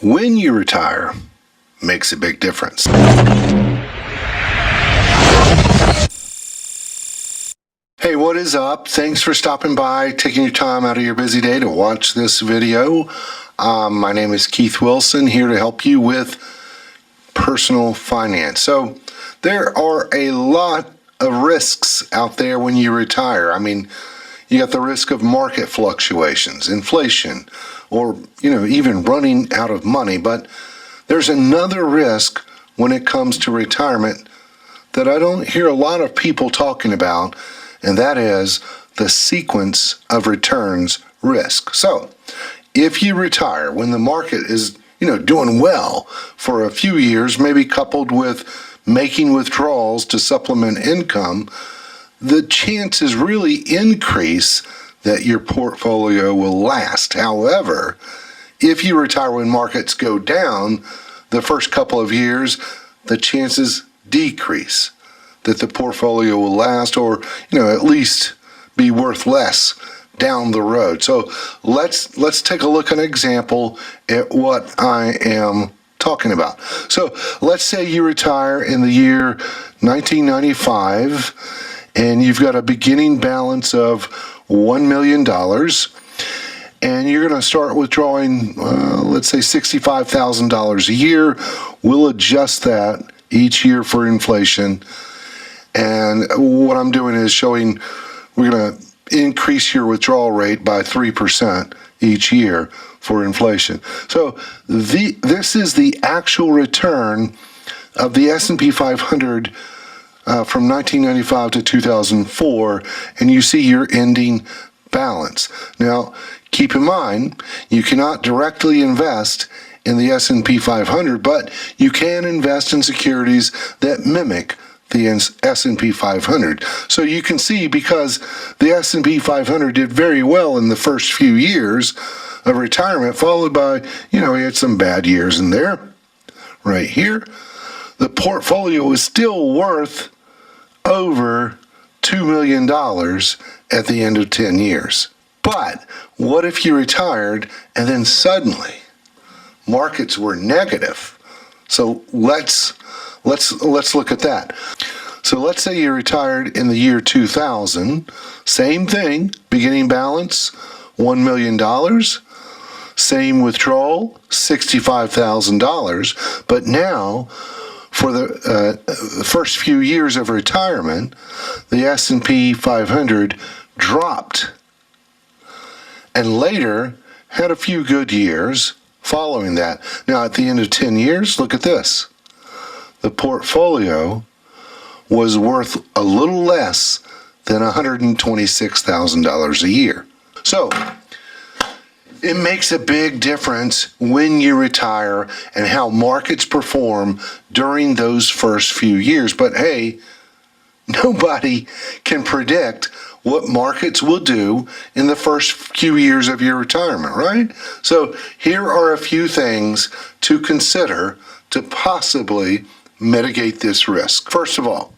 when you retire makes a big difference. Hey, what is up? Thanks for stopping by, taking your time out of your busy day to watch this video. My name is Keith Wilson, here to help you with personal finance. So there are a lot of risks out there when you retire. I mean, you got the risk of market fluctuations, inflation, or even running out of money. But there's another risk when it comes to retirement that I don't hear a lot of people talking about, and that is the sequence of returns risk. So if you retire when the market is doing well for a few years, maybe coupled with making withdrawals to supplement income, the chances really increase that your portfolio will last. However, if you retire when markets go down the first couple of years, the chances decrease that the portfolio will last, or at least be worth less down the road. So let's take a look at an example at what I am talking about. So let's say you retire in the year 1995 and you've got a beginning balance of $1 million, and you're going to start withdrawing, let's say $65,000 a year. We'll adjust that each year for inflation. And what I'm doing is showing we're going to increase your withdrawal rate by 3% each year for inflation. So this is the actual return of the S&P 500 from 1995 to 2004, and you see your ending balance. Now, keep in mind, you cannot directly invest in the S&P 500, but you can invest in securities that mimic the S&P 500. So you can see, because the S&P 500 did very well in the first few years of retirement, followed by, he had some bad years in there. Right here, the portfolio was still worth over $2 million at the end of 10 years. But what if you retired and then suddenly markets were negative? So let's look at that. So let's say you retired in the year 2000, same thing, beginning balance, $1 million, same withdrawal, $65,000, but now for the first few years of retirement, the S&P 500 dropped, and later had a few good years following that. Now at the end of 10 years, look at this. The portfolio was worth a little less than $126,000 a year. So it makes a big difference when you retire and how markets perform during those first few years. But hey, nobody can predict what markets will do in the first few years of your retirement, right? So here are a few things to consider to possibly mitigate this risk. First of all,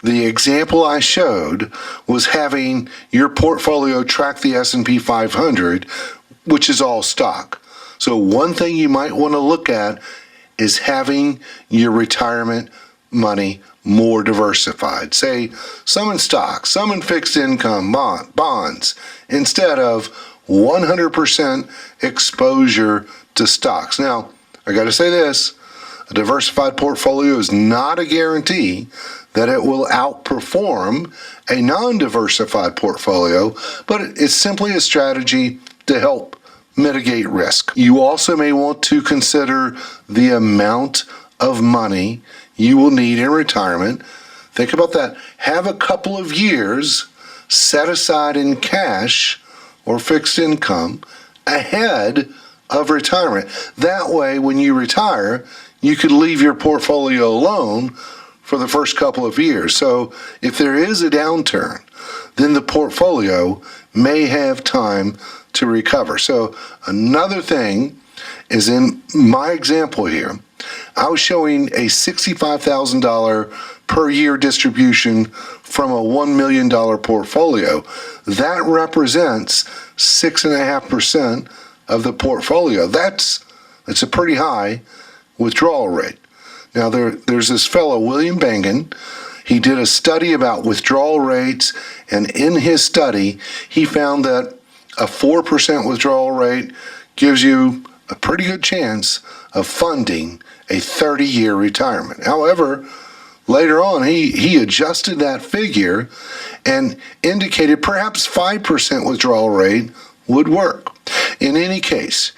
the example I showed was having your portfolio track the S&P 500, which is all stock. So one thing you might want to look at is having your retirement money more diversified. Say, some in stocks, some in fixed income bonds, instead of 100% exposure to stocks. Now, I got to say this. A diversified portfolio is not a guarantee that it will outperform a non-diversified portfolio, but it's simply a strategy to help mitigate risk. You also may want to consider the amount of money you will need in retirement. Think about that. Have a couple of years set aside in cash or fixed income ahead of retirement. That way, when you retire, you could leave your portfolio alone for the first couple of years. So if there is a downturn, then the portfolio may have time to recover. So another thing is, in my example here, I was showing a $65,000 per year distribution from a $1 million portfolio. That represents 6.5% of the portfolio. That's It's a pretty high withdrawal rate. Now, there's this fellow, William Bengen. He did a study about withdrawal rates, and in his study, he found that a 4% withdrawal rate gives you a pretty good chance of funding a 30-year retirement. However, later on, he adjusted that figure and indicated perhaps 5% withdrawal rate would work. In any case,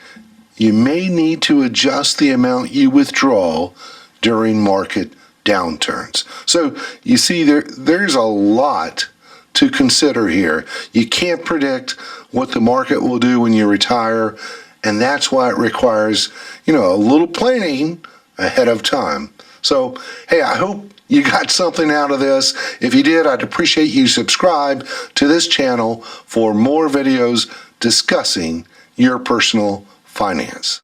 you may need to adjust the amount you withdraw during market downturns. So you see, there's a lot to consider here. You can't predict what the market will do when you retire, and that's why it requires, a little planning ahead of time. So, hey, I hope you got something out of this. If you did, I'd appreciate you subscribe to this channel for more videos discussing your personal finance.